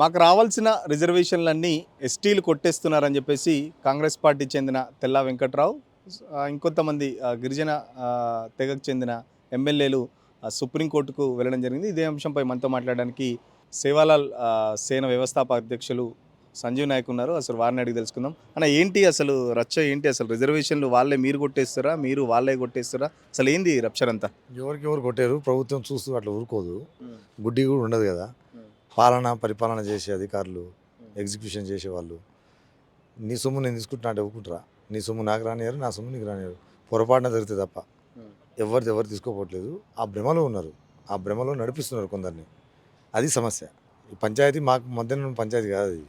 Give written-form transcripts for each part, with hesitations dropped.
మాకు రావాల్సిన రిజర్వేషన్లన్నీ ఎస్టీలు కొట్టేస్తున్నారని చెప్పేసి కాంగ్రెస్ పార్టీ చెందిన తెల్లా వెంకట్రావు ఇంకొంతమంది గిరిజన తెగకు చెందిన ఎమ్మెల్యేలు సుప్రీంకోర్టుకు వెళ్ళడం జరిగింది. ఇదే అంశంపై మనతో మాట్లాడడానికి సేవాలాల్ సేన వ్యవస్థాపక అధ్యక్షులు సంజీవ్ నాయక్ ఉన్నారు. అసలు వారిని అడిగి తెలుసుకుందాం. అన్న ఏంటి అసలు రచ్చ ఏంటి? అసలు రిజర్వేషన్లు వాళ్ళే మీరు కొట్టేస్తారా, మీరు వాళ్ళే కొట్టేస్తారా? అసలు ఏంది రప్చర్ అంతా? ఎవరికి ఎవరు కొట్టారు? ప్రభుత్వం చూస్తూ అట్లా ఊరుకోదు. గుడ్డి కూడా ఉండదు కదా. పరిపాలన చేసే అధికారులు, ఎగ్జిక్యూషన్ చేసేవాళ్ళు నీ సొమ్ము నేను తీసుకుంటున్నా అంటే ఒప్పుకుంటారా? నీ సొమ్ము నాకు రానియారు, నా సొమ్ము నీకు రానియారు. పొరపాటున జరిగితే తప్ప ఎవరు తీసుకోపోవట్లేదు. ఆ భ్రమలో ఉన్నారు, ఆ భ్రమలో నడిపిస్తున్నారు కొందరిని. అది సమస్య. ఈ పంచాయతీ మాకు మధ్యన పంచాయతీ కాదు. అది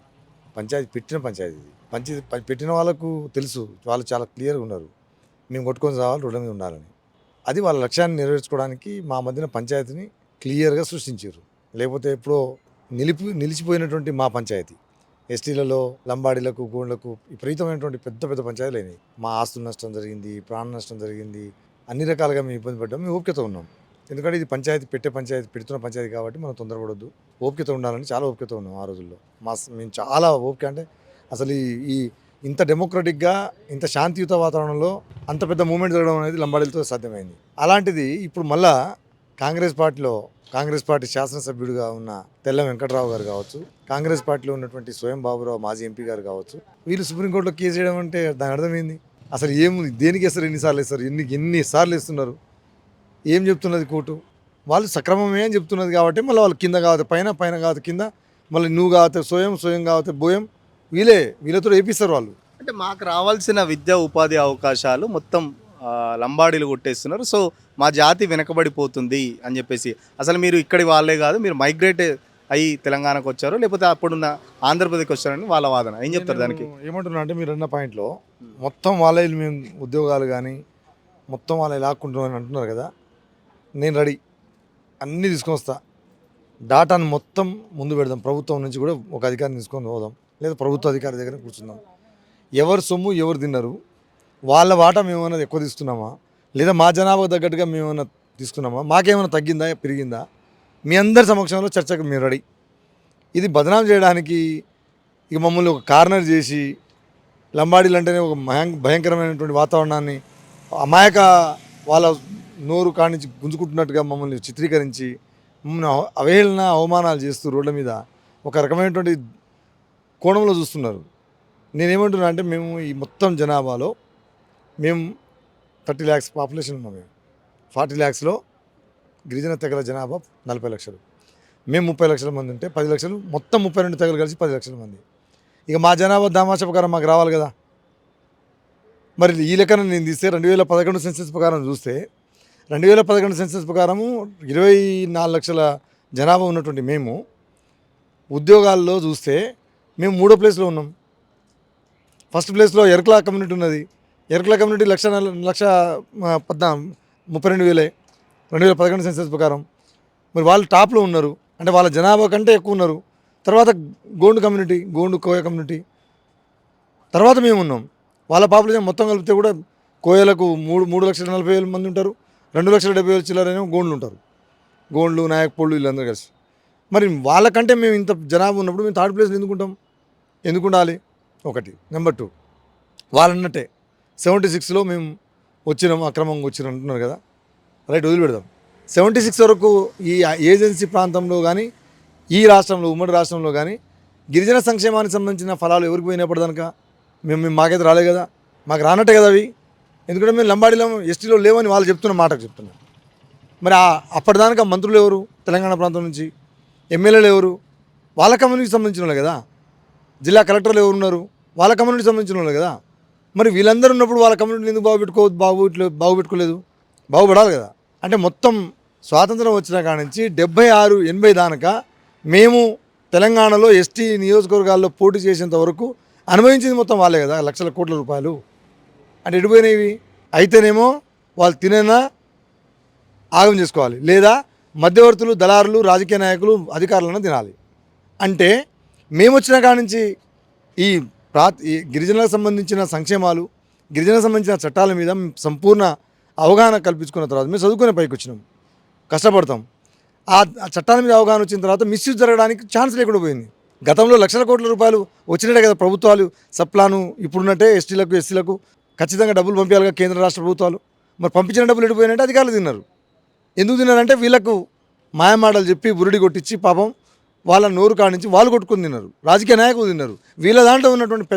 పంచాయతీ పెట్టిన పంచాయతీ. పెట్టిన వాళ్ళకు తెలుసు, వాళ్ళు చాలా క్లియర్గా ఉన్నారు. మేము కొట్టుకొని రావాలి, రోడ్ల మీద ఉండాలని. అది వాళ్ళ లక్ష్యాన్ని నెరవేర్చుకోవడానికి మా మధ్యన పంచాయతీని క్లియర్గా సృష్టించారు. లేకపోతే ఎప్పుడో నిలిచిపోయినటువంటి మా పంచాయతీ ఎస్టీలలో, లంబాడీలకు, గోండ్లకు విపరీతమైనటువంటి పెద్ద పెద్ద పంచాయతీలు అయినాయి. మా ఆస్తుల నష్టం జరిగింది, ప్రాణ నష్టం జరిగింది. అన్ని రకాలుగా మేము ఇబ్బంది పడ్డాం. మేము ఓపికతో ఉన్నాం. ఎందుకంటే ఇది పెడుతున్న పంచాయతీ కాబట్టి మనం తొందరపడొద్దు, ఓపికతో ఉండాలని చాలా ఓపికతో ఉన్నాం ఆ రోజుల్లో. మేము చాలా ఓపిక. అంటే అసలు ఈ ఇంత డెమోక్రటిక్గా, ఇంత శాంతియుత వాతావరణంలో అంత పెద్ద మూమెంట్ జరగడం అనేది లంబాడీలతో సాధ్యమైంది. అలాంటిది ఇప్పుడు మళ్ళా కాంగ్రెస్ పార్టీ శాసనసభ్యుడిగా ఉన్న తెల్ల వెంకట్రావు గారు కావచ్చు, కాంగ్రెస్ పార్టీలో ఉన్నటువంటి స్వయం బాబురావు మాజీ ఎంపీ గారు కావచ్చు, వీళ్ళు సుప్రీంకోర్టులో కేసు చేయడం అంటే దాని అర్థమైంది. అసలు దేనికి వేస్తారు? ఎన్నిసార్లు వేస్తారు? ఎన్నిసార్లు వేస్తున్నారు? ఏం చెప్తున్నది కోర్టు? వాళ్ళు సక్రమమే అని చెప్తున్నది కాబట్టి మళ్ళీ వాళ్ళు కింద కావచ్చు పైన కావచ్చు కింద, మళ్ళీ నువ్వు కావచ్చు స్వయం కావచ్చు బోయం, వీళ్ళతో వేపిస్తారు వాళ్ళు. అంటే మాకు రావాల్సిన విద్యా ఉపాధి అవకాశాలు మొత్తం లంబాడీలు కొట్టేస్తున్నారు. సో మా జాతి వెనకబడిపోతుంది అని చెప్పేసి. అసలు మీరు ఇక్కడి వాళ్ళే కాదు, మీరు మైగ్రేట్ అయ్యి తెలంగాణకు వచ్చారు, లేకపోతే అప్పుడున్న ఆంధ్రప్రదేశ్కి వచ్చారని వాళ్ళ వాదన. ఏం చెప్తారు దానికి? ఏమంటున్నా అంటే మీరు అన్న పాయింట్లో మొత్తం వాళ్ళే మేము ఉద్యోగాలు కానీ మొత్తం వాళ్ళే లాక్కుంటున్నామని అంటున్నారు కదా. నేను రెడీ, అన్నీ తీసుకొని వస్తా. డాటాను మొత్తం ముందు పెడదాం. ప్రభుత్వం నుంచి కూడా ఒక అధికారిని తీసుకొని పోదాం, లేదా ప్రభుత్వ అధికారి దగ్గర కూర్చుందాం. ఎవరు సొమ్ము ఎవరు తిన్నారు, వాళ్ళ వాటా మేమేమైనా ఎక్కువ తీసుకున్నామా, లేదా మా జనాభా తగ్గట్టుగా మేమేమైనా తీసుకున్నామా, మాకేమైనా తగ్గిందా పెరిగిందా, మీ అందరి సమక్షంలో చర్చకు మీరు రెడీ. ఇది బదనాం చేయడానికి ఇక మమ్మల్ని ఒక కార్నర్ చేసి, లంబాడీలు అంటేనే ఒక భయంకరమైనటువంటి వాతావరణాన్ని అమాయక వాళ్ళ నోరు కానించి గుంజుకుంటున్నట్టుగా మమ్మల్ని చిత్రీకరించి మమ్మల్ని అవహేళన అవమానాలు చేస్తూ రోడ్ల మీద ఒక రకమైనటువంటి కోణంలో చూస్తున్నారు. నేనేమంటున్నా అంటే మేము ఈ మొత్తం జనాభాలో మేము 30 lakhs పాపులేషన్ ఉన్నాం. మేము 40 lakhsలో గిరిజన తెగల జనాభా 40 లక్షలు. మేము 30 లక్షల మంది ఉంటే 10 లక్షలు, మొత్తం 32 తెగలు కలిసి 10 లక్షల మంది. ఇక మా జనాభా దామాష ప్రకారం మాకు రావాలి కదా. మరి ఈ లెక్కన నేను తీస్తే 2011 సెన్సెస్ ప్రకారం చూస్తే 2011 సెన్సెస్ ప్రకారము 24 లక్షల జనాభా ఉన్నటువంటి మేము ఉద్యోగాల్లో చూస్తే మేము 3వ ప్లేస్లో ఉన్నాం. ఫస్ట్ ప్లేస్లో ఎర్కలా కమ్యూనిటీ ఉన్నది. ఎర్కలా కమ్యూనిటీ 1,32,000 2011 సెన్సెస్ ప్రకారం. మరి వాళ్ళు టాప్లో ఉన్నారు అంటే వాళ్ళ జనాభా కంటే ఎక్కువ ఉన్నారు. తర్వాత గోండు కోయ కమ్యూనిటీ, తర్వాత మేము ఉన్నాం. వాళ్ళ పాపులేషన్ మొత్తం కలిపితే కూడా కోయలకు 3,40,000 మంది ఉంటారు, 2,70,000 చిల్లరైన గోండ్లు ఉంటారు. గోండ్లు, నాయక్పోళ్ళు వీళ్ళందరూ కలిసి. మరి వాళ్ళకంటే మేము ఇంత జనాభా ఉన్నప్పుడు మేము 3rd ప్లేస్లో ఎందుకు ఉండాలి? ఒకటి. నెంబర్ 2, వాళ్ళన్నట్టే 76లో మేము అక్రమంగా వచ్చినాం అంటున్నారు కదా. రైట్, వదిలిపెడదాం. 76 వరకు ఈ ఏజెన్సీ ప్రాంతంలో కానీ, ఈ రాష్ట్రంలో, ఉమ్మడి రాష్ట్రంలో కానీ గిరిజన సంక్షేమానికి సంబంధించిన ఫలాలు ఎవరికి పోయినప్పటిదాక మేము మాకైతే రాలే కదా. మాకు రానట్టే కదా అవి. ఎందుకంటే మేము లంబాడీలో, ఎస్టీలో లేవని వాళ్ళు మాటకు చెప్తున్నారు. మరి అప్పటిదాకా మంత్రులు ఎవరు? తెలంగాణ ప్రాంతం నుంచి ఎమ్మెల్యేలు ఎవరు? వాళ్ళ కమ్యూనిటీకి సంబంధించిన వాళ్ళు కదా. జిల్లా కలెక్టర్లు ఎవరు ఉన్నారు? వాళ్ళ కమ్యూనిటీకి సంబంధించిన వాళ్ళు కదా. మరి వీళ్ళందరూ ఉన్నప్పుడు వాళ్ళ కమ్యూనిటీని ఎందుకు బాగుపెట్టుకోలేదు? బాగుపడాలి కదా. అంటే మొత్తం స్వాతంత్రం వచ్చిన కాడ నుంచి 76-80 దాకా మేము తెలంగాణలో ఎస్టీ నియోజకవర్గాల్లో పోటీ చేసేంత వరకు అనుభవించింది మొత్తం వాళ్ళే కదా. లక్షల కోట్ల రూపాయలు అంటే ఎడిపోయినవి. అయితేనేమో వాళ్ళు తినేనా ఆగం చేసుకోవాలి, లేదా మధ్యవర్తులు, దళారులు, రాజకీయ నాయకులు, అధికారులను తినాలి. అంటే మేము వచ్చిన కాడ నుంచి ఈ గిరిజనులకు సంబంధించిన సంక్షేమాలు, గిరిజనులకు సంబంధించిన చట్టాల మీద సంపూర్ణ అవగాహన కల్పించుకున్న తర్వాత మేము చదువుకునే పైకి వచ్చినాం, కష్టపడతాం. ఆ చట్టాల మీద అవగాహన వచ్చిన తర్వాత మిస్యూజ్ జరగడానికి ఛాన్స్ లేకుండా పోయింది. గతంలో లక్షల కోట్ల రూపాయలు వచ్చినట్టే కదా ప్రభుత్వాలు సప్లాను ఇప్పుడున్నట్టే ఎస్టీలకు ఎస్సీలకు ఖచ్చితంగా డబ్బులు పంపించాలిగా కేంద్ర రాష్ట్ర ప్రభుత్వాలు. మరి పంపించిన డబ్బులు ఎడిపోయినంటే అధికారులు తిన్నారు. ఎందుకు తిన్నారంటే వీళ్ళకు మాయమాటలు చెప్పి బురుడి కొట్టించి పాపం వాళ్ళ నోరు కానించి వాళ్ళు కొట్టుకుని తిన్నారు. రాజకీయ నాయకులు తిన్నారు. వీళ్ళ దాంట్లో ఉన్నటువంటి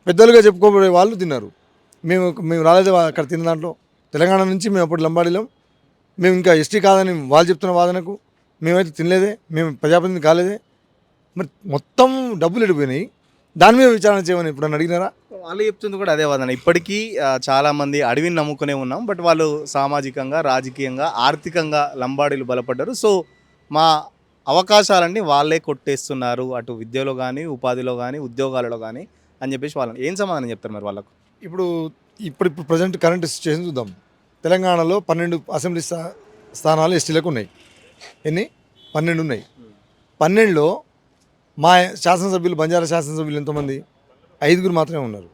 పెద్దలుగా చెప్పుకోబడే వాళ్ళు తిన్నారు. మేము రాలేదు అక్కడ తిన్న దాంట్లో. తెలంగాణ నుంచి మేము అప్పుడు లంబాడీలం. మేము ఇంకా ఎస్టీ కాదని వాళ్ళు చెప్తున్న వాదనకు మేమైతే తినలేదే, మేము ప్రజాప్రతినిధి కాలేదే. మరి మొత్తం డబ్బులు ఎడిపోయినాయి. దాని మీద విచారణ చేయమని ఇప్పుడు అడిగినారా? వాళ్ళు చెప్తుంది కూడా అదే వాదన. ఇప్పటికీ చాలామంది అడవిని నమ్ముకునే ఉన్నాం, బట్ వాళ్ళు సామాజికంగా, రాజకీయంగా, ఆర్థికంగా లంబాడీలు బలపడ్డారు. సో మా అవకాశాలన్నీ వాళ్ళే కొట్టేస్తున్నారు, అటు విద్యలో కానీ, ఉపాధిలో కానీ, ఉద్యోగాలలో కానీ అని చెప్పేసి వాళ్ళని ఏం సమాధానం చెప్తారు మరి వాళ్ళకు? ఇప్పుడు ప్రజెంట్ కరెంట్ సిచ్యువేషన్ చూద్దాం. తెలంగాణలో 12 అసెంబ్లీ స్థానాలు ఎస్టీలకు ఉన్నాయి. ఎన్ని? 12 ఉన్నాయి. 12లో మా శాసనసభ్యులు, బంజారా శాసనసభ్యులు ఎంతమంది? 5 మాత్రమే ఉన్నారు.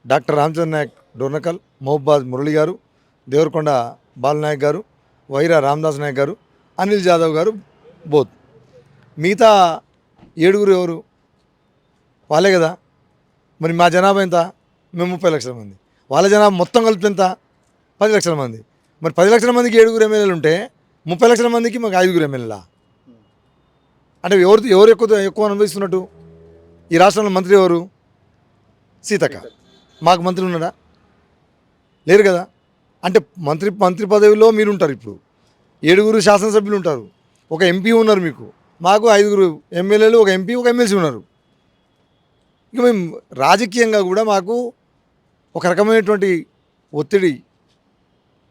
డాక్టర్ రామచంద్ర నాయక్ డోర్నకల్, మహబాద్ మురళి గారు, దేవరకొండ బాలనాయక్ గారు, వైరా రామదాస్ నాయక్ గారు, అనిల్ జాదవ్ గారు బోత్. మిగతా 7 ఎవరు? వాళ్ళే కదా. మరి మా జనాభా ఎంత? మేము 30 లక్షల మంది. వాళ్ళ జనాభా మొత్తం కలిపి ఎంత? 10 లక్షల మంది. మరి 10 లక్షల మందికి 7 ఎమ్మెల్యేలు ఉంటే 30 లక్షల మందికి మాకు 5 ఎమ్మెల్యేలా? అంటే ఎవరు ఎక్కువ అనుభవిస్తున్నట్టు? ఈ రాష్ట్రంలో మంత్రి ఎవరు? సీతక్క. మాకు మంత్రి ఉన్నాడా? లేరు కదా. అంటే మంత్రి పదవిలో మీరు ఉంటారు. ఇప్పుడు 7 శాసనసభ్యులు ఉంటారు, ఒక ఎంపీ ఉన్నారు మీకు. మాకు 5 ఎమ్మెల్యేలు, ఒక ఎంపీ, ఒక ఎమ్మెల్సీ ఉన్నారు. ఇక మేము రాజకీయంగా కూడా మాకు ఒక రకమైనటువంటి ఒత్తిడి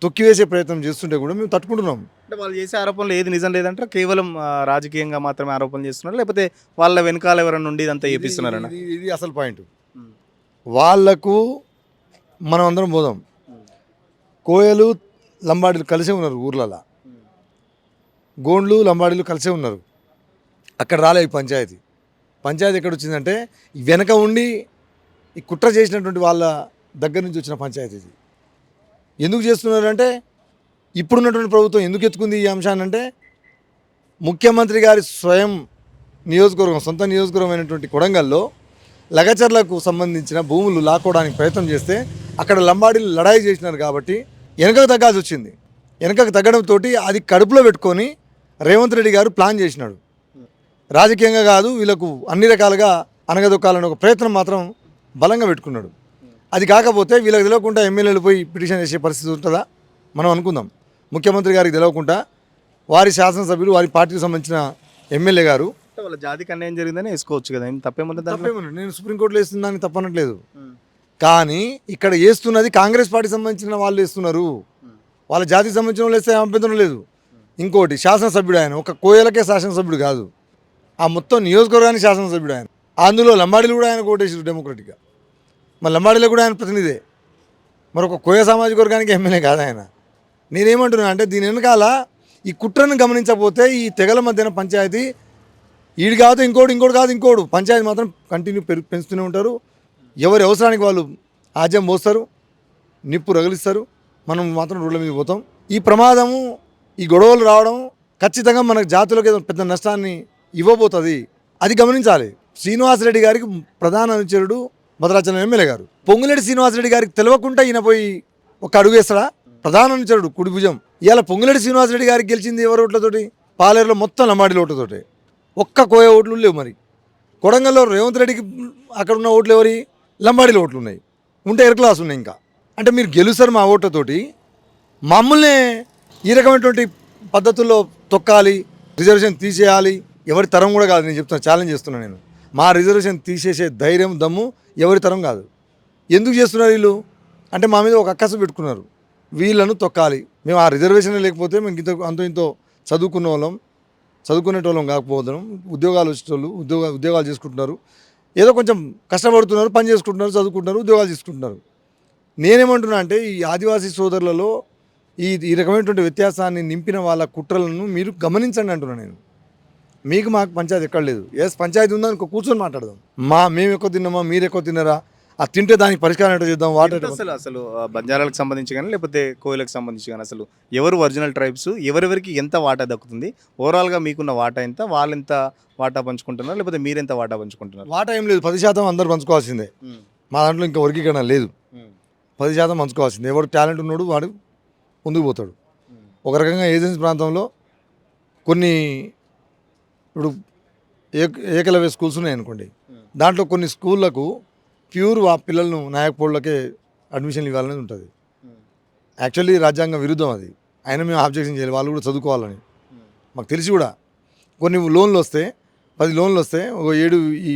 తొక్కివేసే ప్రయత్నం చేస్తుంటే కూడా మేము తట్టుకుంటున్నాం. అంటే వాళ్ళు చేసే ఆరోపణలు ఏది నిజం లేదంటే కేవలం రాజకీయంగా మాత్రమే ఆరోపణలు చేస్తున్నారు, లేకపోతే వాళ్ళ వెనకాల ఎవరైనా నుండి ఇదంతా చేపిస్తున్నారన్న? ఇది అసలు పాయింట్. వాళ్లకు మనం అందరం పోదాం. కోయలు లంబాడీలు కలిసే ఉన్నారు ఊర్లలో. గోండ్లు లంబాడీలు కలిసే ఉన్నారు. అక్కడ రాలే ఈ పంచాయతీ ఎక్కడ వచ్చిందంటే వెనక ఉండి ఈ కుట్ర చేసినటువంటి వాళ్ళ దగ్గర నుంచి వచ్చిన పంచాయతీ ఇది. ఎందుకు చేస్తున్నారంటే ఇప్పుడున్నటువంటి ప్రభుత్వం ఎందుకు ఎత్తుకుంది ఈ అంశాన్ని అంటే ముఖ్యమంత్రి గారి స్వయం నియోజకవర్గం, సొంత నియోజకవర్గమైనటువంటి కొడంగల్లో లగచర్లకు సంబంధించిన భూములు లాక్కోవడానికి ప్రయత్నం చేస్తే అక్కడ లంబాడీలు లడాయి చేసినారు కాబట్టి వెనకకు తగ్గాల్సి వచ్చింది. వెనకకు తగ్గడంతో అది కడుపులో పెట్టుకొని రేవంత్ రెడ్డి గారు ప్లాన్ చేసినాడు. రాజకీయంగా కాదు, వీళ్ళకు అన్ని రకాలుగా అనగదొక్కాలని ఒక ప్రయత్నం మాత్రం బలంగా పెట్టుకున్నాడు. అది కాకపోతే వీళ్ళకి తెలియకుండా ఎమ్మెల్యేలు పోయి పిటిషన్ చేసే పరిస్థితి ఉంటుందా? మనం అనుకుందాం. ముఖ్యమంత్రి గారికి తెలియకుండా వారి శాసనసభ్యులు, వారి పార్టీకి సంబంధించిన ఎమ్మెల్యే గారు వాళ్ళ జాతికి అన్యాయం జరిగిందని వేసుకోవచ్చు కదా, ఏం తప్పేముంది? నేను సుప్రీంకోర్టులో వేస్తుందని తప్పనట్లేదు. కానీ ఇక్కడ వేస్తున్నది కాంగ్రెస్ పార్టీకి సంబంధించిన వాళ్ళు వేస్తున్నారు. వాళ్ళ జాతికి సంబంధించిన వాళ్ళు వేస్తే అభ్యంతరం లేదు. ఇంకోటి శాసనసభ్యుడు ఆయన, ఒక కోయలకే శాసనసభ్యుడు కాదు, ఆ మొత్తం నియోజకవర్గానికి శాసనసభ్యుడు ఆయన. అందులో లంబాడీలు కూడా ఆయన ఓటేసారు డెమోక్రటిక్గా. మరి లంబాడీలో కూడా ఆయన ప్రతినిధే. మరి ఒక కోయ సామాజిక వర్గానికి ఎమ్మెల్యే కాదు ఆయన. నేనేమంటున్నా అంటే దీని వెనకాల ఈ కుట్రను గమనించకపోతే ఈ తెగల మధ్యన పంచాయతీ ఈడు కాదు ఇంకోటి కాదు ఇంకోడు పంచాయతీ మాత్రం కంటిన్యూ పెంచుతూనే ఉంటారు. ఎవరి అవసరానికి వాళ్ళు ఆజ్యం పోస్తారు, నిప్పు రగిలిస్తారు. మనం మాత్రం రోడ్ల మీద పోతాం. ఈ ప్రమాదము, ఈ గొడవలు రావడం ఖచ్చితంగా మనకు జాతులకు ఏదో పెద్ద నష్టాన్ని ఇవ్వబోతుంది. అది గమనించాలి. శ్రీనివాసరెడ్డి గారికి ప్రధాన అనుచరుడు భద్రాచలం ఎమ్మెల్యే గారు. పొంగులేటి శ్రీనివాసరెడ్డి గారికి తెలియకుండా ఈయన పోయి ఒక అడుగు వేస్తాడా? ప్రధాన అనుచరుడు, కుడి భుజం. ఇవాళ పొంగులేటి శ్రీనివాసరెడ్డి గారికి గెలిచింది ఎవరి ఓట్లతోటి? పాలేరులో మొత్తం లంబాడీల ఓట్లతోటి. ఒక్క కోయ ఓట్లు లేవు. మరి కొడంగల్లో రేవంత్ రెడ్డికి అక్కడ ఉన్న ఓట్లు ఎవరి? లంబాడీల ఓట్లు ఉన్నాయి. ఉంటే ఎర్ క్లాస్ ఉన్నాయి. ఇంకా అంటే మీరు గెలుస్తారు మా ఓట్లతోటి, మమ్మల్నే ఈ రకమైనటువంటి పద్ధతుల్లో తొక్కాలి, రిజర్వేషన్ తీసేయాలి. ఎవరి తరం కూడా కాదు. నేను చెప్తున్నా, ఛాలెంజ్ చేస్తున్నాను నేను. మా రిజర్వేషన్ తీసేసే ధైర్యం, దమ్ము ఎవరి తరం కాదు. ఎందుకు చేస్తున్నారు వీళ్ళు అంటే మా మీద ఒక అక్కసు పెట్టుకున్నారు. వీళ్ళను తొక్కాలి. మేము ఆ రిజర్వేషన్ లేకపోతే మేము ఇంతో చదువుకునేటోళ్ళం కాకపోతున్నాం. ఉద్యోగాలు వచ్చేటోళ్ళు ఉద్యోగాలు చేసుకుంటున్నారు. ఏదో కొంచెం కష్టపడుతున్నారు, పని చేసుకుంటున్నారు, చదువుకుంటున్నారు, ఉద్యోగాలు చేసుకుంటున్నారు. నేనేమంటున్నా అంటే ఈ ఆదివాసీ సోదరులలో ఈ రకమైనటువంటి వ్యత్యాసాన్ని నింపిన వాళ్ళ కుట్రలను మీరు గమనించండి అంటున్నాను నేను. మాకు పంచాయతీ ఎక్కడ లేదు. పంచాయతీ ఉందని కూర్చొని మాట్లాడదాం. మేము ఎక్కువ తిన్నామా, మీరు ఎక్కువ తిన్నారా అది తింటే దానికి పరిష్కారం ఏంటో చేద్దాం వాటర్ అసలు బంజారాలకు సంబంధించి కానీ లేకపోతే కోయిలకు సంబంధించి కానీ అసలు ఎవరు ఒరిజినల్ ట్రైబ్స్ ఎవరెవరికి ఎంత వాటా దక్కుతుంది ఓవరాల్గా మీకున్న వాటా ఎంత వాళ్ళు ఎంత వాటా పంచుకుంటున్నారు లేకపోతే మీరెంత వాటా పంచుకుంటున్నారు? వాటా ఏం లేదు, 10% అందరు పంచుకోవాల్సిందే. మా దాంట్లో ఇంకా వర్గీకరణ లేదు. 10% పంచుకోవాల్సిందే. ఎవరు టాలెంట్ ఉన్నాడు వాడు ముందుకు పోతాడు. ఒక రకంగా ఏజెన్సీ ప్రాంతంలో కొన్ని ఇప్పుడు ఏకలవ్య స్కూల్స్ ఉన్నాయి అనుకోండి, దాంట్లో కొన్ని స్కూళ్ళకు ప్యూర్ ఆ పిల్లలను నాయకపోళ్ళకే అడ్మిషన్లు ఇవ్వాలని ఉంటుంది. యాక్చువల్లీ రాజ్యాంగం విరుద్ధం అది. అయినా మేము ఆబ్జెక్షన్ చేయాలి, వాళ్ళు కూడా చదువుకోవాలని మాకు తెలిసి కూడా. కొన్ని లోన్లు వస్తే 10 లోన్లు వస్తే ఒక 7 ఈ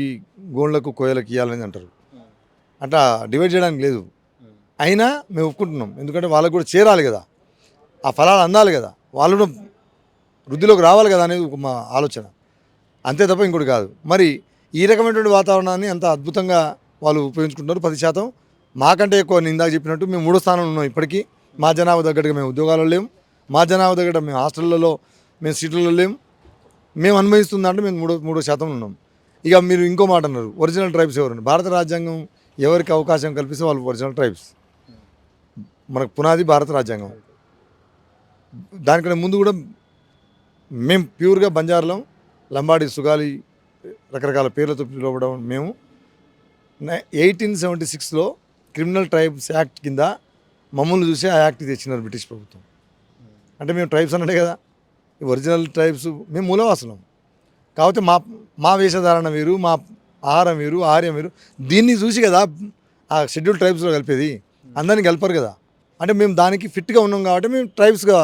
గోండ్లకు కోయలకు ఇవ్వాలని అంటారు. అట్లా డివైడ్ చేయడానికి లేదు. అయినా మేము ఒప్పుకుంటున్నాం, ఎందుకంటే వాళ్ళకు కూడా చేరాలి కదా, ఆ ఫలాలు అందాలి కదా, వాళ్ళు కూడా వృద్ధిలోకి రావాలి కదా అనేది మా ఆలోచన, అంతే తప్ప ఇంకోటి కాదు. మరి ఈ రకమైనటువంటి వాతావరణాన్ని అంత అద్భుతంగా వాళ్ళు ఉపయోగించుకుంటున్నారు. 10% మాకంటే ఎక్కువ నేను ఇందాక చెప్పినట్టు మేము 3వ స్థానంలో ఉన్నాం ఇప్పటికీ. మా జనాభా తగ్గట్టుగా మేము ఉద్యోగాల్లో లేము, మా జనాభా తగ్గట్టు మేము హాస్టళ్లలో మేము సీట్లలో లేము. మేము అనుభవిస్తుందంటే మేము 3% ఉన్నాం. ఇక మీరు ఇంకో మాట అన్నారు, ఒరిజినల్ ట్రైబ్స్ ఎవరు? భారత రాజ్యాంగం ఎవరికి అవకాశం కల్పిస్తే వాళ్ళు ఒరిజినల్ ట్రైబ్స్. మనకు పునాది భారత రాజ్యాంగం. దానికంటే ముందు కూడా మేము ప్యూర్గా బంజారాలం, లంబాడి, సుగాలి రకరకాల పేర్లతో పిలువడం. మేము 1876లో క్రిమినల్ ట్రైబ్స్ యాక్ట్ కింద మమ్మల్ని చూసి ఆ యాక్ట్ తెచ్చినారు బ్రిటిష్ ప్రభుత్వం. అంటే మేము ట్రైబ్స్ అన్నట్టే కదా, ఈ ఒరిజినల్ ట్రైబ్స్ మేము మూలవాసులం. కాకపోతే మా వేషధారణ వేరు, మా ఆహారం వేరు, ఆహార్యం వేరు. దీన్ని చూసి కదా ఆ షెడ్యూల్ ట్రైబ్స్లో కలిపేది, అందరినీ కలపరు కదా. అంటే మేము దానికి ఫిట్గా ఉన్నాం కాబట్టి మేము ట్రైబ్స్గా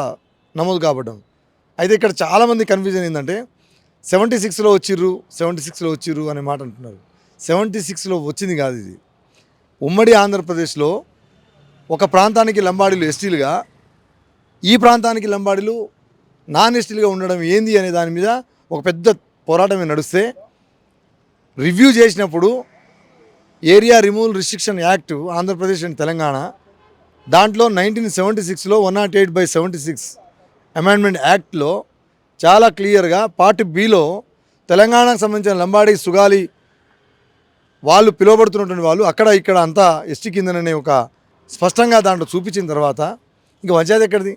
నమోదు కాబడ్డాం. అయితే ఇక్కడ చాలామంది కన్ఫ్యూజన్ ఏంటంటే 76లో వచ్చిర్రు అనే మాట అంటున్నారు. 76లో వచ్చింది కాదు ఇది. ఉమ్మడి ఆంధ్రప్రదేశ్లో ఒక ప్రాంతానికి లంబాడీలు ఎస్టీలుగా, ఈ ప్రాంతానికి లంబాడీలు నాన్ ఎస్టీలుగా ఉండడం ఏంది అనే దాని మీద ఒక పెద్ద పోరాటమే నడుస్తే రివ్యూ చేసినప్పుడు area removal restriction act Andhra Pradesh and Telangana, దాంట్లో 1976లో 108/76 అమెండ్మెంట్ యాక్ట్లో చాలా క్లియర్గా పార్ట్ బిలో తెలంగాణకు సంబంధించిన లంబాడీ, సుగాలి వాళ్ళు పిలువబడుతున్నటువంటి వాళ్ళు అక్కడ ఇక్కడ అంతా ఎస్టీ కిందననే ఒక స్పష్టంగా దాంట్లో చూపించిన తర్వాత ఇంకా పంచాయతీ ఎక్కడిది?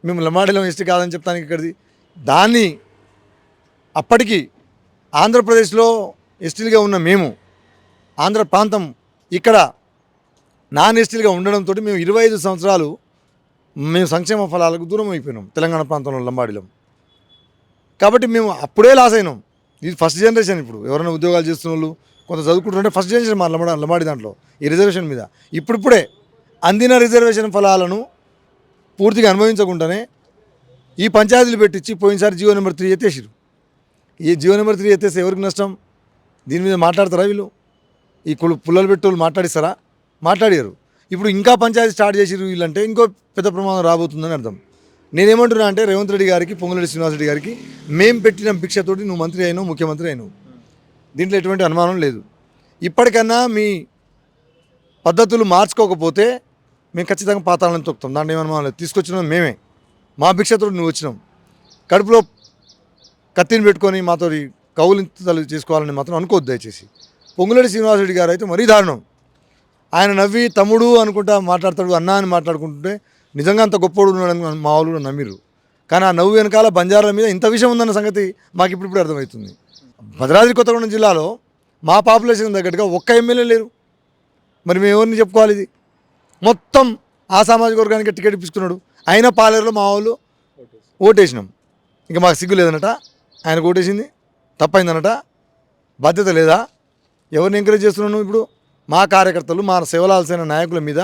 మేము లంబాడీలో ఎస్టీ కాదని చెప్తానికి ఎక్కడిది? దాన్ని అప్పటికి ఆంధ్రప్రదేశ్లో ఎస్టీలుగా ఉన్న మేము, ఆంధ్ర ప్రాంతం ఇక్కడ నాన్ ఎస్టీలుగా ఉండడంతో మేము 25 సంవత్సరాలు మేము సంక్షేమ ఫలాలకు దూరం అయిపోయినాం తెలంగాణ ప్రాంతంలో లంబాడీలో. కాబట్టి మేము అప్పుడే లాస్ అయినాం. ఇది ఫస్ట్ జనరేషన్. ఇప్పుడు ఎవరైనా ఉద్యోగాలు చేస్తున్న వాళ్ళు కొంత చదువుకుంటుంటే ఫస్ట్ జనరేషన్ మా లంబాడి దాంట్లో ఈ రిజర్వేషన్ మీద. ఇప్పుడిప్పుడే అందిన రిజర్వేషన్ ఫలాలను పూర్తిగా అనుభవించకుండానే ఈ పంచాయతీలు పెట్టించి పోయినసారి జీవో నెంబర్ 3 ఎత్తేసారు. ఈ జీవో నెంబర్ 3 ఎత్తేస్తే ఎవరికి నష్టం? దీని మీద మాట్లాడతారా వీళ్ళు? ఈ పుల్లలు పెట్టోళ్ళు మాట్లాడిస్తారా? మాట్లాడారు. ఇప్పుడు ఇంకా పంచాయతీ స్టార్ట్ చేసిరు వీళ్ళంటే ఇంకో పెద్ద ప్రమాదం రాబోతుందని అర్థం. నేనేమంటున్నా అంటే రేవంత్ రెడ్డి గారికి, పొంగులేటి శ్రీనివాసరెడ్డి గారికి, మేము పెట్టిన భిక్షతోటి నువ్వు మంత్రి అయినావు, ముఖ్యమంత్రి అయినావు, దీంట్లో ఎటువంటి అనుమానం లేదు. ఇప్పటికన్నా మీ పద్ధతులు మార్చుకోకపోతే మేము ఖచ్చితంగా పాతాళాన్ని తొక్కుతాం, దాంట్లో ఏమనుమానం లేదు. తీసుకొచ్చినాం మేమే, మా భిక్షతోటి నువ్వు వచ్చినాం. కడుపులో కత్తిని పెట్టుకొని మాతో కౌలింతలు చేసుకోవాలని మాత్రం అనుకోవద్దు దయచేసి. పొంగులేటి శ్రీనివాసరెడ్డి గారు అయితే మరీ దారుణం. ఆయన నవ్వి తమ్ముడు అనుకుంటా మాట్లాడతాడు, అన్న అని మాట్లాడుకుంటుంటే నిజంగా అంత గొప్పోడు ఉన్నాడని మా వాళ్ళు కూడా నమ్మిరు. కానీ ఆ నవ్వు వెనకాల బంజారాల మీద ఇంత విషయం ఉందన్న సంగతి మాకు ఇప్పుడు అర్థమవుతుంది. భద్రాద్రి కొత్తగూడెం జిల్లాలో మా పాపులేషన్ తగ్గట్టుగా ఒక్క ఎమ్మెల్యే లేరు. మరి మేము ఎవరిని చెప్పుకోవాలి? ఇది మొత్తం ఆ సామాజిక వర్గానికి టికెట్ ఇప్పించుకున్నాడు. అయినా పాలేరులో మా వాళ్ళు ఓటేసినాం. ఇంకా మాకు సిగ్గు లేదనట, ఆయనకు ఓటేసింది తప్పైందనట. బాధ్యత లేదా? ఎవరిని ఎంకరేజ్ చేస్తున్నావు ఇప్పుడు? మా కార్యకర్తలు, మా సేవలాల్సిన నాయకుల మీద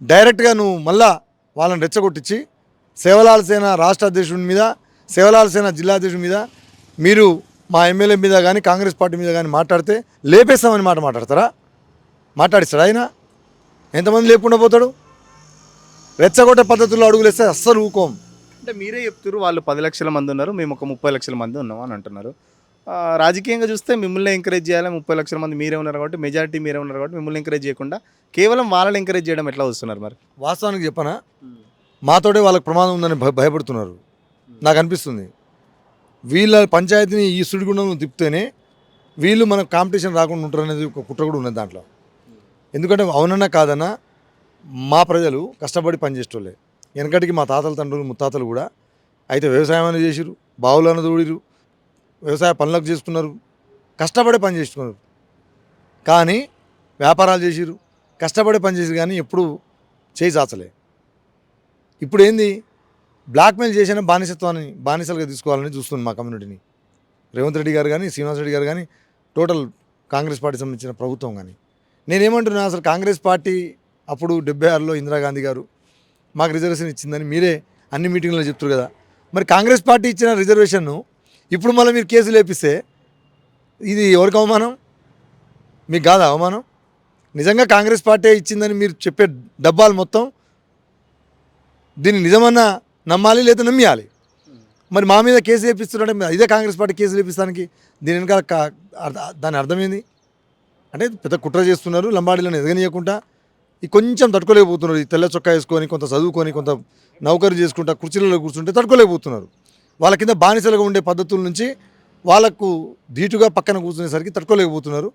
డైరెక్ట్గా నువ్వు మళ్ళా వాళ్ళని రెచ్చగొట్టించి సేవలాల్సిన రాష్ట్ర అధ్యక్షుడి మీద, సేవలాల్సిన జిల్లా అధ్యక్షుడి మీద, మీరు మా ఎమ్మెల్యే మీద కానీ కాంగ్రెస్ పార్టీ మీద కానీ మాట్లాడితే లేపేస్తామని మాట్లాడతారా? మాట్లాడిస్తాడు ఆయన? ఎంతమంది లేకుండా పోతాడు? రెచ్చగొట్టే పద్ధతుల్లో అడుగులేస్తే అస్సలు ఊకోం. అంటే మీరే చెప్తారు వాళ్ళు 10 లక్షల మంది ఉన్నారు, మేము ఒక 30 లక్షల మంది ఉన్నాం అని అంటున్నారు. రాజకీయంగా చూస్తే మిమ్మల్ని ఎంకరేజ్ చేయాలి, 30 లక్షల మంది మీరే ఉన్నారు కాబట్టి, మెజారిటీ మీరే ఉన్నారు కాబట్టి మిమ్మల్ని ఎంకరేజ్ చేయకుండా కేవలం వాళ్ళని ఎంకరేజ్ చేయడం ఎట్లా వస్తున్నారు? మరి వాస్తవానికి చెప్పనా, మాతోటే వాళ్ళకి ప్రమాదం ఉందని భయపడుతున్నారు నాకు అనిపిస్తుంది. వీళ్ళ పంచాయతీని ఈ సుడిగుండంలో తిప్పితేనే వీళ్ళు మనకు కాంపిటీషన్ రాకుండా ఉంటారు అనేది ఒక కుట్ర కూడా ఉన్నది దాంట్లో. ఎందుకంటే అవునన్నా కాదన్నా మా ప్రజలు కష్టపడి పనిచేసేటోళ్ళే. వెనకటికి మా తాతల తండ్రులు ముత్తాతలు కూడా అయితే వ్యవసాయం అని చేసిరు, బావులను తోడిరు, వ్యవసాయ పనులకు చేసుకున్నారు, కష్టపడి పని చేసుకున్నారు. కానీ వ్యాపారాలు చేసిరు, కష్టపడి పని చేసిరు, కానీ ఎప్పుడు చేయి చాచలే. ఇప్పుడు ఏంది, బ్లాక్మెయిల్ చేసిన బానిసత్వాన్ని బానిసలుగా తీసుకోవాలని చూస్తుంది మా కమ్యూనిటీని. రేవంత్ రెడ్డి గారు కానీ, శ్రీనివాస్ రెడ్డి గారు కానీ, టోటల్ కాంగ్రెస్ పార్టీ సంబంధించిన ప్రభుత్వం కానీ. నేనేమంటున్నా, అసలు కాంగ్రెస్ పార్టీ అప్పుడు 76లో ఇందిరాగాంధీ గారు మాకు రిజర్వేషన్ ఇచ్చిందని మీరే అన్ని మీటింగ్లో చెప్తారు కదా. మరి కాంగ్రెస్ పార్టీ ఇచ్చిన రిజర్వేషన్ను ఇప్పుడు మళ్ళీ మీరు కేసు లేపిస్తే ఇది ఎవరికి అవమానం? మీకు కాదా అవమానం? నిజంగా కాంగ్రెస్ పార్టీ ఇచ్చిందని మీరు చెప్పే డబ్బాలు మొత్తం దీన్ని నిజమన్నా నమ్మాలి, లేదా నమ్మియాలి. మరి మా మీద కేసు వేపిస్తున్నారంటే ఇదే కాంగ్రెస్ పార్టీ కేసు వేపిస్తానికి దీని వెనకాల దాని అర్థమైంది అంటే పెద్ద కుట్ర చేస్తున్నారు. లంబాడీలను ఎదగనీయకుండా ఈ కొంచెం తట్టుకోలేకపోతున్నారు. ఈ తెల్ల చొక్కా వేసుకొని కొంత చదువుకొని కొంత నౌకరు చేసుకుంటా కుర్చీలలో కూర్చుంటే తట్టుకోలేకపోతున్నారు. వాళ్ళ కింద బానిసలుగా ఉండే పద్ధతుల నుంచి వాళ్ళకు ధీటుగా పక్కన కూర్చునేసరికి తట్టుకోలేకపోతున్నారు.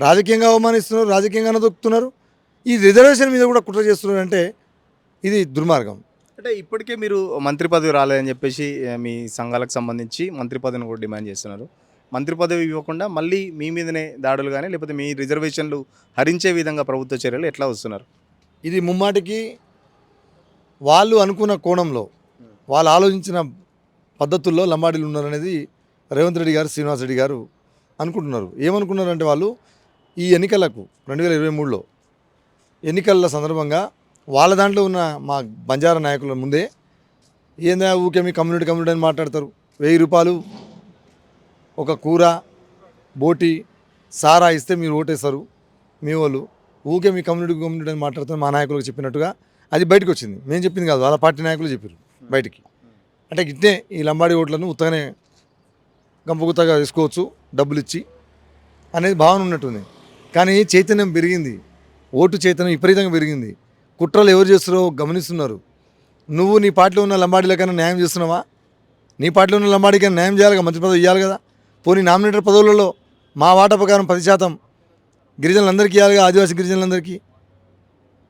రాజకీయంగా అవమానిస్తున్నారు, రాజకీయంగా అనదొక్కుతున్నారు. ఈ రిజర్వేషన్ మీద కూడా కుట్ర చేస్తున్నారు అంటే ఇది దుర్మార్గం. అంటే ఇప్పటికే మీరు మంత్రి పదవి రాలేదని చెప్పేసి మీ సంఘాలకు సంబంధించి మంత్రి పదవిని కూడా డిమాండ్ చేస్తున్నారు. మంత్రి పదవి ఇవ్వకుండా మళ్ళీ మీ మీదనే దాడులు కానీ లేకపోతే మీ రిజర్వేషన్లు హరించే విధంగా ప్రభుత్వ చర్యలు ఎట్లా వస్తున్నారు? ఇది ముమ్మాటికి వాళ్ళు అనుకున్న కోణంలో వాళ్ళు ఆలోచించిన పద్ధతుల్లో లంబాడీలు ఉన్నారనేది రేవంత్ రెడ్డి గారు, శ్రీనివాస్ రెడ్డి గారు అనుకుంటున్నారు. ఏమనుకున్నారంటే వాళ్ళు ఈ ఎన్నికలకు 2023లో ఎన్నికల సందర్భంగా వాళ్ళ దాంట్లో ఉన్న మా బంజారా నాయకుల ముందే ఏందా ఊకే మీ కమ్యూనిటీ అని మాట్లాడతారు. 1000 రూపాయలు ఒక కూర బోటి సారా ఇస్తే మీరు ఓటేస్తారు మీ వాళ్ళు, ఊకే మీ కమ్యూనిటీ అని మాట్లాడుతారు మా నాయకులకు చెప్పినట్టుగా అది బయటకు వచ్చింది. మేము చెప్పింది కాదు, వాళ్ళ పార్టీ నాయకులు చెప్పారు బయటికి. అంటే ఇట్నే ఈ లంబాడీ ఓట్లను ఉత్తగానే గంపగుత్తగా వేసుకోవచ్చు డబ్బులు ఇచ్చి అనేది భావన ఉన్నట్టుంది. కానీ చైతన్యం పెరిగింది, ఓటు చైతన్యం విపరీతంగా పెరిగింది. కుట్రలు ఎవరు చేస్తారో గమనిస్తున్నారు. నువ్వు నీ పార్టీలో ఉన్న లంబాడీలకైనా న్యాయం చేస్తున్నావా? నీ పార్టీలో ఉన్న లంబాడీకైనా న్యాయం చేయాలి, మంత్రి పదవి ఇవ్వాలి కదా. పోనీ నామినేటర్ పదవులలో మా వాటా ప్రకారం 10% గిరిజనులందరికీ ఇవ్వాలిగా, ఆదివాసీ గిరిజనులందరికీ.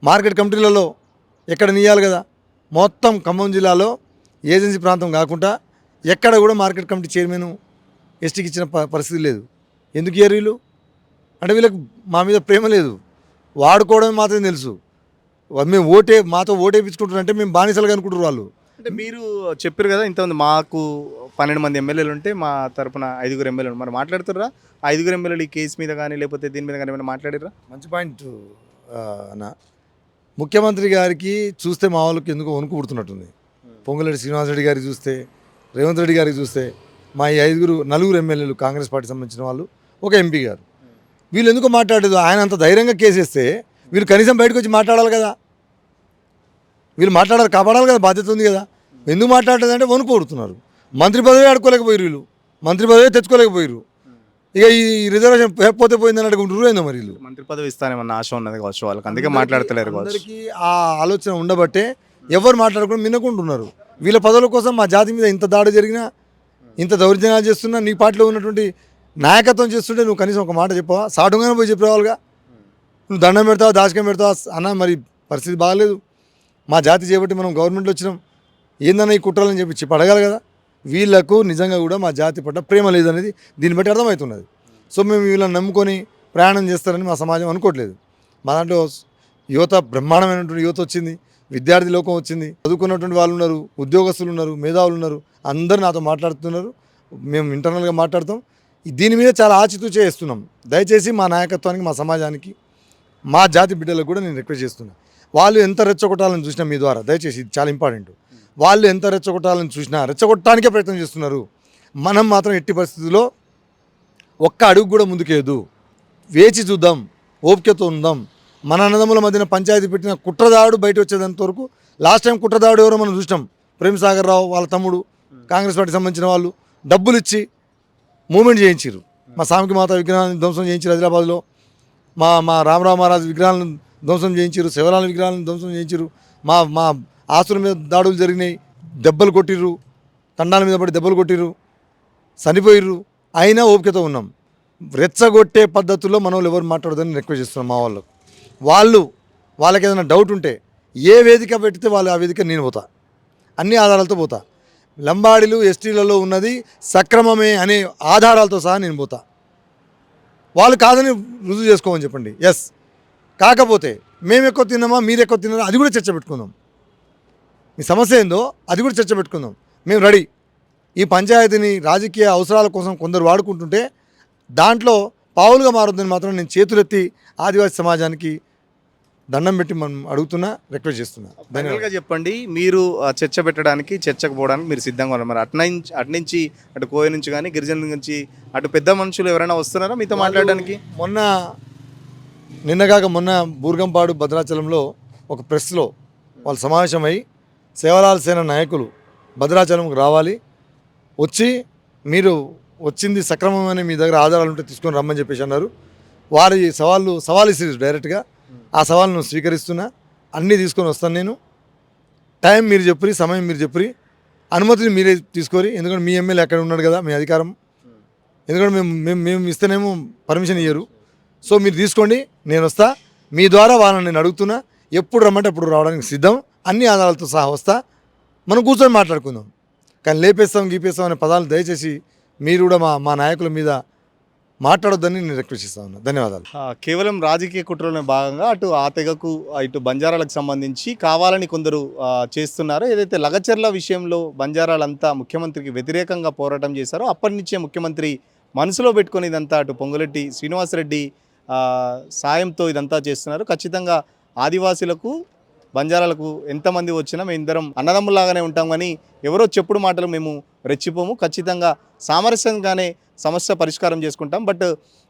మార్కెట్ కమిటీలలో ఎక్కడ ఇవ్వాలి కదా. మొత్తం ఖమ్మం జిల్లాలో ఏజెన్సీ ప్రాంతం కాకుండా ఎక్కడ కూడా మార్కెట్ కమిటీ చైర్మన్ ఎస్టీకి ఇచ్చిన పరిస్థితి లేదు. ఎందుకు ఇయ్యరు వీళ్ళు? అంటే వీళ్ళకి మా మీద ప్రేమ లేదు, వాడుకోవడమే మాత్రం తెలుసు. మేము మాతో ఓటేపించుకుంటున్నారంటే మేము బానిసలుగా అనుకుంటారు వాళ్ళు. అంటే మీరు చెప్పారు కదా ఇంతమంది మాకు 12 మంది ఎమ్మెల్యేలు ఉంటే మా తరపున 5 ఎమ్మెల్యేలు మరి మాట్లాడుతుర్రా? 5 ఎమ్మెల్యేలు ఈ కేసు మీద కానీ లేకపోతే దీని మీద కానీ ఏమైనా మాట్లాడిర్రా? మంచి పాయింట్ అన్న. ముఖ్యమంత్రి గారికి చూస్తే మా వాళ్ళకి ఎందుకో వణుకు పుడుతున్నట్టుంది. పొంగులేటి శ్రీనివాసరెడ్డి గారికి చూస్తే, రేవంత్ రెడ్డి గారికి చూస్తే, మా ఈ 4 ఎమ్మెల్యేలు కాంగ్రెస్ పార్టీకి సంబంధించిన వాళ్ళు, ఒక ఎంపీ గారు, వీళ్ళు ఎందుకో మాట్లాడలేదు. ఆయన అంత ధైర్యంగా కేసేస్తే వీళ్ళు కనీసం బయటకు వచ్చి మాట్లాడాలి కదా. వీళ్ళు మాట్లాడాలి, కాపాడాలి కదా, బాధ్యత ఉంది కదా. ఎందుకు మాట్లాడలేదంటే వణుకు పుడుతున్నారు. మంత్రి పదవి ఆడుకోలేకపోయారు వీళ్ళు, మంత్రి పదవి తెచ్చుకోలేకపోయారు. ఇక ఈ రిజర్వేషన్ పోతే పోయిందని అడుగుంటారు ఏందో మరి వీళ్ళు. మంత్రి పదవి ఇస్తానేమన్నా ఆశ ఉన్నది కావచ్చు వాళ్ళకి, అందుకే మాట్లాడతలేరు కావచ్చు. అందరికీ ఆ ఆలోచన ఉండబట్టే ఎవరు మాట్లాడకుండా మిన్నకుంటున్నారు. వీళ్ళ పదవుల కోసం మా జాతి మీద ఇంత దాడి జరిగినా, ఇంత దౌర్జన్యాలు చేస్తున్నా, నీ పార్టీలో ఉన్నటువంటి నాయకత్వం చేస్తుంటే నువ్వు కనీసం ఒక మాట చెప్పవా? సాటుగానే పోయి చెప్పేవాళ్ళుగా. నువ్వు దండం పెడతావా, దాచకం పెడతావా అన్న? మరి పరిస్థితి బాగాలేదు. మా జాతి చేపట్టి మనం గవర్నమెంట్లో వచ్చినాం, ఏందన్నా ఈ కుట్రాలని చెప్పి అడగాలి కదా. వీళ్ళకు నిజంగా కూడా మా జాతి పట్ల ప్రేమ లేదనేది దీన్ని బట్టి అర్థమవుతున్నది. సో మేము వీళ్ళని నమ్ముకొని ప్రయాణం చేస్తారని మా సమాజం అనుకోవట్లేదు. మా దాంట్లో యువత, బ్రహ్మాండమైనటువంటి యువత వచ్చింది, విద్యార్థి లోకం వచ్చింది, చదువుకున్నటువంటి వాళ్ళు ఉన్నారు, ఉద్యోగస్తులు ఉన్నారు, మేధావులు ఉన్నారు, అందరూ నాతో మాట్లాడుతున్నారు. మేము ఇంటర్నల్గా మాట్లాడతాం. దీని మీద చాలా ఆచితూచి చేస్తున్నాం. దయచేసి మా నాయకత్వానికి, మా సమాజానికి, మా జాతి బిడ్డలకు కూడా నేను రిక్వెస్ట్ చేస్తున్నాను. వాళ్ళు ఎంత రెచ్చగొట్టాలని చూసినా మీ ద్వారా, దయచేసి ఇది చాలా ఇంపార్టెంట్, వాళ్ళు ఎంత రెచ్చగొట్టాలని చూసినా రెచ్చగొట్టడానికే ప్రయత్నం చేస్తున్నారు. మనం మాత్రం ఎట్టి పరిస్థితుల్లో ఒక్క అడుగు కూడా ముందుకేయదు. వేచి చూద్దాం, ఓపికతో ఉందాం. మన అన్నదమ్ముల మధ్యన పంచాయతీ పెట్టిన కుట్రదాడు బయట వచ్చేంత వరకు. లాస్ట్ టైం కుట్రదాడు ఎవరో మనం చూసినాం, ప్రేమ్ సాగర్ రావు వాళ్ళ తమ్ముడు, కాంగ్రెస్ పార్టీకి సంబంధించిన వాళ్ళు డబ్బులు ఇచ్చి మూమెంట్ చేయించారు. మా సామికి మాత విగ్రహాలను ధ్వంసం చేయించారు హైదరాబాద్లో. మా రామరావు మహారాజు విగ్రహాలను ధ్వంసం చేయించారు, శివరాల విగ్రహాలను ధ్వంసం చేయించారు. మా ఆస్తుల మీద దాడులు జరిగినాయి, దెబ్బలు కొట్టిర్రు, తండాల మీద పడి దెబ్బలు కొట్టిర్రు, చనిపోయిర్రు. అయినా ఓపికతో ఉన్నాం. రెచ్చగొట్టే పద్ధతుల్లో మన వాళ్ళు ఎవరు మాట్లాడదని రిక్వెస్ట్ చేస్తున్నాం మా వాళ్ళకు. వాళ్ళకి ఏదైనా డౌట్ ఉంటే ఏ వేదిక పెడితే వాళ్ళు ఆ వేదిక నేను పోతా, అన్ని ఆధారాలతో పోతా. లంబాడీలు ఎస్టీలలో ఉన్నది సక్రమమే అనే ఆధారాలతో సహా నేను పోతా. వాళ్ళు కాదని రుజువు చేసుకోమని చెప్పండి. ఎస్, కాకపోతే మేము ఎక్కువ తిన్నామా మీరు ఎక్కువ తిన్నారా అది కూడా చర్చ పెట్టుకుందాం. మీ సమస్య ఏందో అది కూడా చర్చ పెట్టుకుందాం. మేము రెడీ. ఈ పంచాయతీని రాజకీయ అవసరాల కోసం కొందరు వాడుకుంటుంటే దాంట్లో పావులుగా మారుద్దని మాత్రం నేను చేతులెత్తి ఆదివాసీ సమాజానికి దండం పెట్టి మనం అడుగుతున్నా, రిక్వెస్ట్ చేస్తున్నా. ఫైనల్గా చెప్పండి, మీరు చర్చ పెట్టడానికి చర్చకు పోవడానికి మీరు సిద్ధంగా ఉన్నారు. మరి అటు నుంచి అటు కోయ నుంచి కానీ గిరిజనుల నుంచి అటు పెద్ద మనుషులు ఎవరైనా వస్తున్నారా మీతో మాట్లాడడానికి? నిన్నగాక మొన్న బూర్గంపాడు భద్రాచలంలో ఒక ప్రెస్లో వాళ్ళు సమావేశమై సేవలాల్ సేన నాయకులు భద్రాచలంకి రావాలి, వచ్చి మీరు వచ్చింది సక్రమమని మీ దగ్గర ఆధారాలు ఉంటే తీసుకొని రమ్మని చెప్పేసి అన్నారు. వారి సవాల్ ఇస్తారు డైరెక్ట్గా. ఆ సవాల్ను స్వీకరిస్తున్నా, అన్నీ తీసుకొని వస్తాను నేను. టైం మీరు చెప్పి, సమయం మీరు చెప్పి, అనుమతిని మీరే తీసుకోరి. ఎందుకంటే మీ ఎమ్మెల్యే అక్కడ ఉన్నాడు కదా, మీ అధికారం. ఎందుకంటే మేము ఇస్తేనేమో పర్మిషన్ ఇయ్యరు. సో మీరు తీసుకోండి, నేను వస్తా. మీ ద్వారా వాళ్ళని నేను అడుగుతున్నా, ఎప్పుడు రమ్మంటే అప్పుడు రావడానికి సిద్ధం. అన్ని ఆధారాలతో సహా వస్తా. మనం కూర్చొని మాట్లాడుకుందాం. కానీ లేపేస్తాం గీపేస్తాం అనే పదాలు దయచేసి మీరు కూడా మా నాయకుల మీద మాట్లాడొద్దని నేను రిక్వెస్ట్ చేస్తా ఉన్నా. ధన్యవాదాలు. కేవలం రాజకీయ కుట్రలోనే భాగంగా అటు ఆ తెగకు ఇటు బంజారాలకు సంబంధించి కావాలని కొందరు చేస్తున్నారు. ఏదైతే లగచర్ల విషయంలో బంజారాలంతా ముఖ్యమంత్రికి వ్యతిరేకంగా పోరాటం చేశారో అప్పటి నుంచే ముఖ్యమంత్రి మనసులో పెట్టుకొని ఇదంతా అటు పొంగులెట్టి శ్రీనివాసరెడ్డి సాయంతో ఇదంతా చేస్తున్నారు. ఖచ్చితంగా ఆదివాసీలకు బంజారాలకు ఎంతమంది వచ్చినా మేము ఇద్దరం అన్నదమ్ములాగానే ఉంటాం, కానీ ఎవరో చెప్పుడు మాటలు మేము రెచ్చిపోము. ఖచ్చితంగా సామరస్యంగానే సమస్య పరిష్కారం చేసుకుంటాం. బట్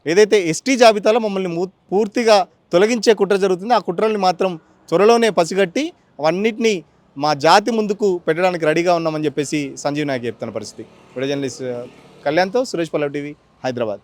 ఏదైతే ఎస్టీ జాబితాలో మమ్మల్ని పూర్తిగా తొలగించే కుట్ర జరుగుతుందో ఆ కుట్రల్ని మాత్రం త్వరలోనే పసిగట్టి అవన్నిటినీ మా జాతి ముందుకు పెట్టడానికి రెడీగా ఉన్నామని చెప్పేసి సంజీవ్ నాయక్ చెప్తున్న పరిస్థితి. వీడియో జర్నలిస్ట్ కళ్యాణ్తో సురేష్ పల్లవి టీవీ, హైదరాబాద్.